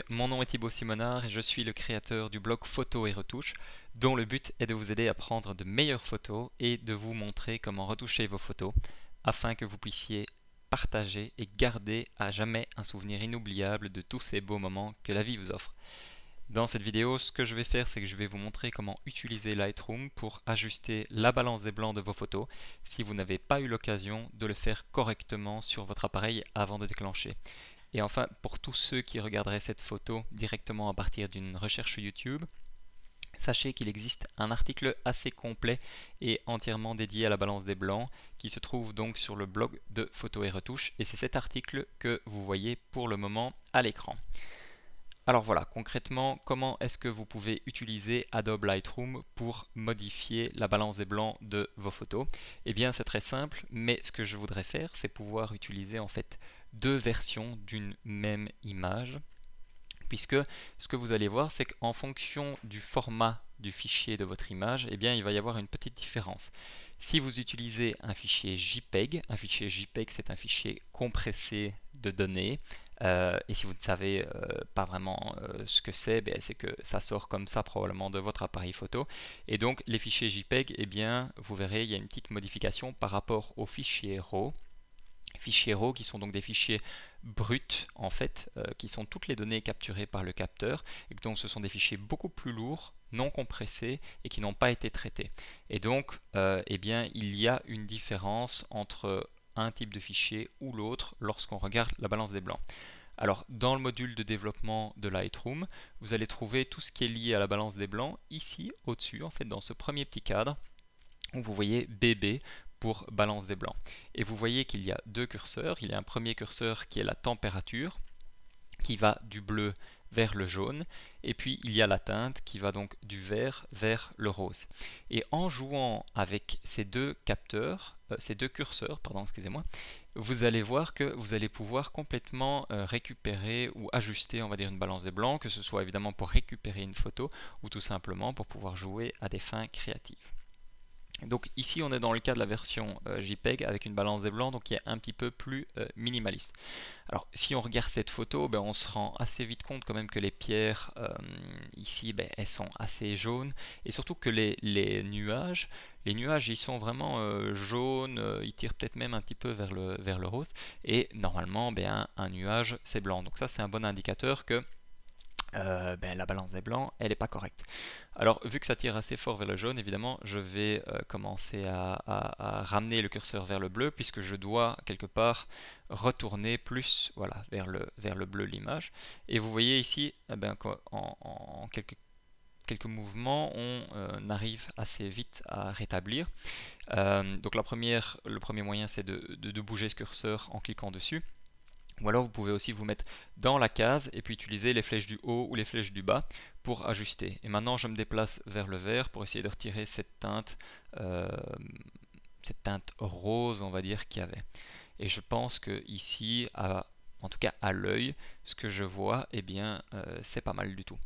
Mon nom est Thibaut Simonard et je suis le créateur du blog Photos et Retouches, dont le but est de vous aider à prendre de meilleures photos et de vous montrer comment retoucher vos photos afin que vous puissiez partager et garder à jamais un souvenir inoubliable de tous ces beaux moments que la vie vous offre. Dans cette vidéo, ce que je vais faire, c'est que je vais vous montrer comment utiliser Lightroom pour ajuster la balance des blancs de vos photos si vous n'avez pas eu l'occasion de le faire correctement sur votre appareil avant de déclencher. Et enfin, pour tous ceux qui regarderaient cette photo directement à partir d'une recherche YouTube, sachez qu'il existe un article assez complet et entièrement dédié à la balance des blancs qui se trouve donc sur le blog de Photos et Retouches, et c'est cet article que vous voyez pour le moment à l'écran. Alors voilà, concrètement, comment est-ce que vous pouvez utiliser Adobe Lightroom pour modifier la balance des blancs de vos photos? Eh bien, c'est très simple, mais ce que je voudrais faire, c'est pouvoir utiliser en fait deux versions d'une même image, puisque ce que vous allez voir, c'est qu'en fonction du format du fichier de votre image, eh bien, il va y avoir une petite différence. Si vous utilisez un fichier JPEG c'est un fichier compressé de données, et si vous ne savez pas vraiment ce que c'est que ça sort comme ça probablement de votre appareil photo. Et donc les fichiers JPEG, eh bien, vous verrez, il y a une petite modification par rapport aux fichiers RAW. Fichiers RAW qui sont donc des fichiers bruts en fait, qui sont toutes les données capturées par le capteur, et donc ce sont des fichiers beaucoup plus lourds, non compressés et qui n'ont pas été traités. Et donc eh bien, il y a une différence entre un type de fichier ou l'autre lorsqu'on regarde la balance des blancs. Alors, dans le module de développement de Lightroom, vous allez trouver tout ce qui est lié à la balance des blancs ici au-dessus, en fait, dans ce premier petit cadre où vous voyez BB pour balance des blancs. Et vous voyez qu'il y a deux curseurs. Il y a un premier curseur qui est la température, qui va du bleu vers le jaune, et puis il y a la teinte qui va donc du vert vers le rose. Et en jouant avec ces deux capteurs, ces deux curseurs, pardon, excusez-moi, vous allez voir que vous allez pouvoir complètement récupérer ou ajuster, on va dire, une balance des blancs, que ce soit évidemment pour récupérer une photo ou tout simplement pour pouvoir jouer à des fins créatives. Donc ici on est dans le cas de la version JPEG avec une balance des blancs donc qui est un petit peu plus minimaliste. Alors si on regarde cette photo, on se rend assez vite compte quand même que les pierres ici elles sont assez jaunes, et surtout que les nuages ils sont vraiment jaunes, ils tirent peut-être même un petit peu vers le rose, et normalement un nuage c'est blanc. Donc ça c'est un bon indicateur que la balance des blancs, elle n'est pas correcte. Alors, vu que ça tire assez fort vers le jaune, évidemment, je vais commencer à ramener le curseur vers le bleu, puisque je dois quelque part retourner plus, voilà, vers le bleu l'image. Et vous voyez ici, en quelques mouvements, on arrive assez vite à rétablir. Donc le premier moyen, c'est de bouger ce curseur en cliquant dessus. Ou alors vous pouvez aussi vous mettre dans la case et puis utiliser les flèches du haut ou les flèches du bas pour ajuster. Et maintenant je me déplace vers le vert pour essayer de retirer euh, cette teinte rose, on va dire, qu'il y avait. Et je pense que ici, en tout cas à l'œil, ce que je vois, c'est pas mal du tout.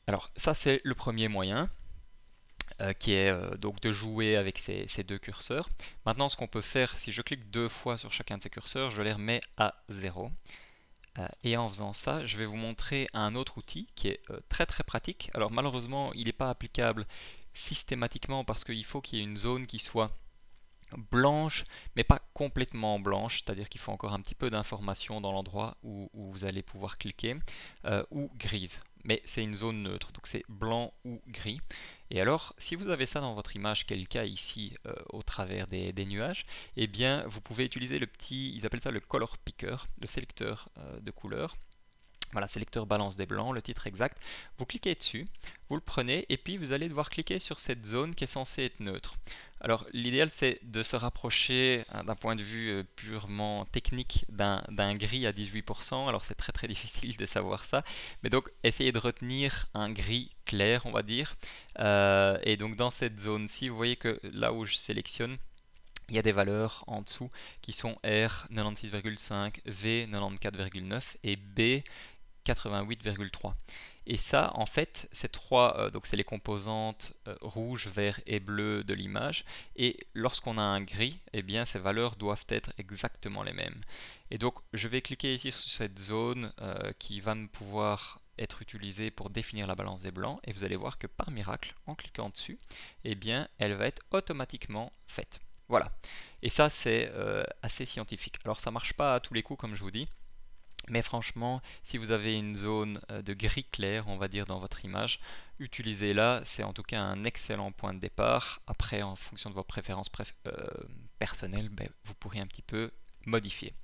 Alors ça c'est le premier moyen, qui est donc de jouer avec ces deux curseurs. Maintenant, ce qu'on peut faire, si je clique deux fois sur chacun de ces curseurs, je les remets à 0. Et en faisant ça, je vais vous montrer un autre outil qui est très très pratique. Alors malheureusement, il n'est pas applicable systématiquement parce qu'il faut qu'il y ait une zone qui soit blanche, mais pas complètement blanche, c'est-à-dire qu'il faut encore un petit peu d'information dans l'endroit où vous allez pouvoir cliquer, ou grise. Mais c'est une zone neutre, donc c'est blanc ou gris. Et alors, si vous avez ça dans votre image, quel cas ici au travers des nuages, eh bien vous pouvez utiliser le petit, ils appellent ça le color picker, le sélecteur de couleurs. Voilà, sélecteur balance des blancs, le titre exact. Vous cliquez dessus, vous le prenez et puis vous allez devoir cliquer sur cette zone qui est censée être neutre. Alors l'idéal c'est de se rapprocher d'un point de vue purement technique d'un gris à 18%. Alors c'est très très difficile de savoir ça, mais donc essayez de retenir un gris clair, on va dire. Et donc dans cette zone-ci, vous voyez que là où je sélectionne, il y a des valeurs en dessous qui sont R 96,5, V 94,9 et B 88,3. Et ça, en fait, ces trois, donc c'est les composantes rouge, vert et bleu de l'image. Et lorsqu'on a un gris, eh bien ces valeurs doivent être exactement les mêmes. Et donc je vais cliquer ici sur cette zone qui va me pouvoir être utilisée pour définir la balance des blancs. Et vous allez voir que par miracle, en cliquant dessus, eh bien elle va être automatiquement faite. Voilà. Et ça, c'est assez scientifique. Alors ça marche pas à tous les coups, comme je vous dis. Mais franchement, si vous avez une zone de gris clair, on va dire, dans votre image, utilisez-la. C'est en tout cas un excellent point de départ. Après, en fonction de vos préférences personnelles, ben, vous pourrez un petit peu modifier.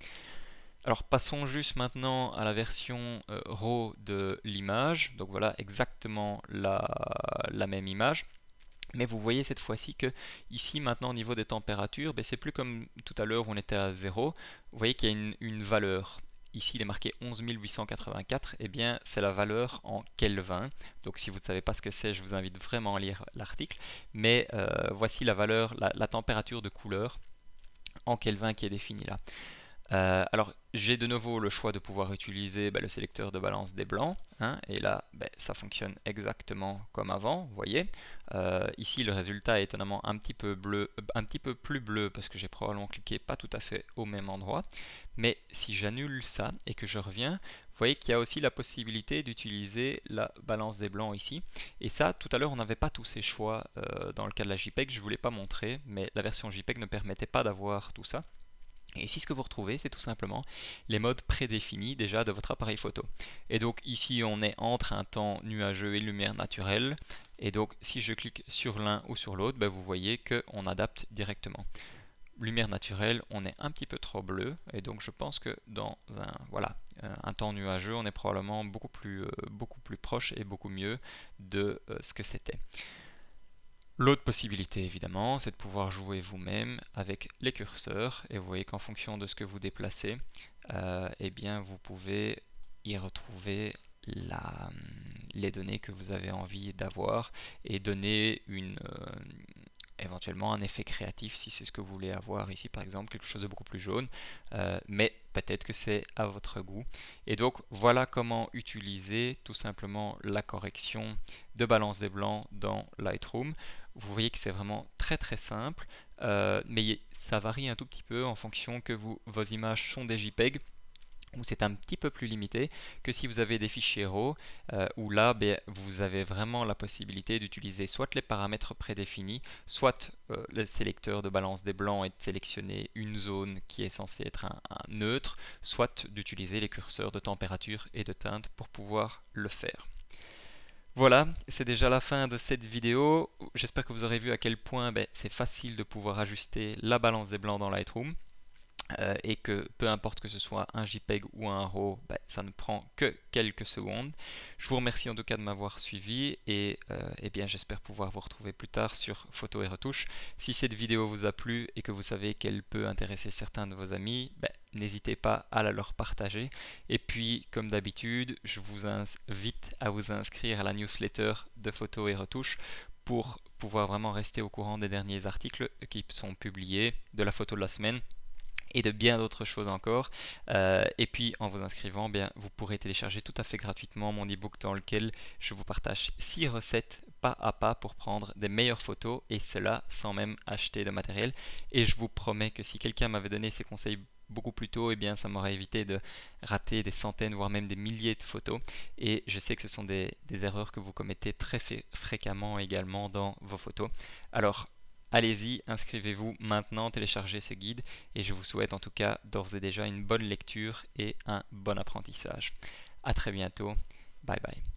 Alors passons juste maintenant à la version RAW de l'image. Donc voilà, exactement la même image. Mais vous voyez cette fois-ci que ici maintenant au niveau des températures, ben, c'est plus comme tout à l'heure où on était à 0. Vous voyez qu'il y a une valeur. Ici il est marqué 11 884, et bien c'est la valeur en Kelvin. Donc si vous ne savez pas ce que c'est, je vous invite vraiment à lire l'article. Mais voici la valeur, la température de couleur en Kelvin qui est définie là. Alors j'ai de nouveau le choix de pouvoir utiliser le sélecteur de balance des blancs, hein, et là ça fonctionne exactement comme avant, vous voyez. Ici le résultat est étonnamment un petit peu bleu, un petit peu plus bleu parce que j'ai probablement cliqué pas tout à fait au même endroit. Mais si j'annule ça et que je reviens, vous voyez qu'il y a aussi la possibilité d'utiliser la balance des blancs ici. Et ça, tout à l'heure, on n'avait pas tous ces choix dans le cas de la JPEG, je ne vous l'ai pas montré, mais la version JPEG ne permettait pas d'avoir tout ça. Et ici, ce que vous retrouvez, c'est tout simplement les modes prédéfinis déjà de votre appareil photo. Et donc ici, on est entre un temps nuageux et lumière naturelle. Et donc, si je clique sur l'un ou sur l'autre, vous voyez qu'on adapte directement. Lumière naturelle, on est un petit peu trop bleu. Et donc, je pense que dans un temps nuageux, on est probablement beaucoup plus proche et beaucoup mieux de ce que c'était. L'autre possibilité, évidemment, c'est de pouvoir jouer vous-même avec les curseurs. Et vous voyez qu'en fonction de ce que vous déplacez, eh bien, vous pouvez y retrouver les données que vous avez envie d'avoir et donner éventuellement un effet créatif si c'est ce que vous voulez avoir ici, par exemple, quelque chose de beaucoup plus jaune. Mais peut-être que c'est à votre goût. Et donc, voilà comment utiliser tout simplement la correction de balance des blancs dans Lightroom. Vous voyez que c'est vraiment très très simple, mais ça varie un tout petit peu en fonction que vos images sont des JPEG, où c'est un petit peu plus limité que si vous avez des fichiers RAW, où là vous avez vraiment la possibilité d'utiliser soit les paramètres prédéfinis, soit le sélecteur de balance des blancs et de sélectionner une zone qui est censée être un neutre, soit d'utiliser les curseurs de température et de teinte pour pouvoir le faire. Voilà, c'est déjà la fin de cette vidéo. J'espère que vous aurez vu à quel point c'est facile de pouvoir ajuster la balance des blancs dans Lightroom. Et que peu importe que ce soit un JPEG ou un RAW, ça ne prend que quelques secondes. Je vous remercie en tout cas de m'avoir suivi et eh bien j'espère pouvoir vous retrouver plus tard sur Photo et Retouche. Si cette vidéo vous a plu et que vous savez qu'elle peut intéresser certains de vos amis, n'hésitez pas à la leur partager. Et puis comme d'habitude, je vous invite à vous inscrire à la newsletter de Photo et Retouche pour pouvoir vraiment rester au courant des derniers articles qui sont publiés, de la photo de la semaine et de bien d'autres choses encore. Et puis en vous inscrivant, vous pourrez télécharger tout à fait gratuitement mon ebook dans lequel je vous partage 6 recettes pas à pas pour prendre des meilleures photos, et cela sans même acheter de matériel. Et je vous promets que si quelqu'un m'avait donné ces conseils beaucoup plus tôt, eh bien ça m'aurait évité de rater des centaines voire même des milliers de photos. Et je sais que ce sont des erreurs que vous commettez très fréquemment également dans vos photos. Alors allez-y, inscrivez-vous maintenant, téléchargez ce guide et je vous souhaite en tout cas d'ores et déjà une bonne lecture et un bon apprentissage. A très bientôt, bye bye.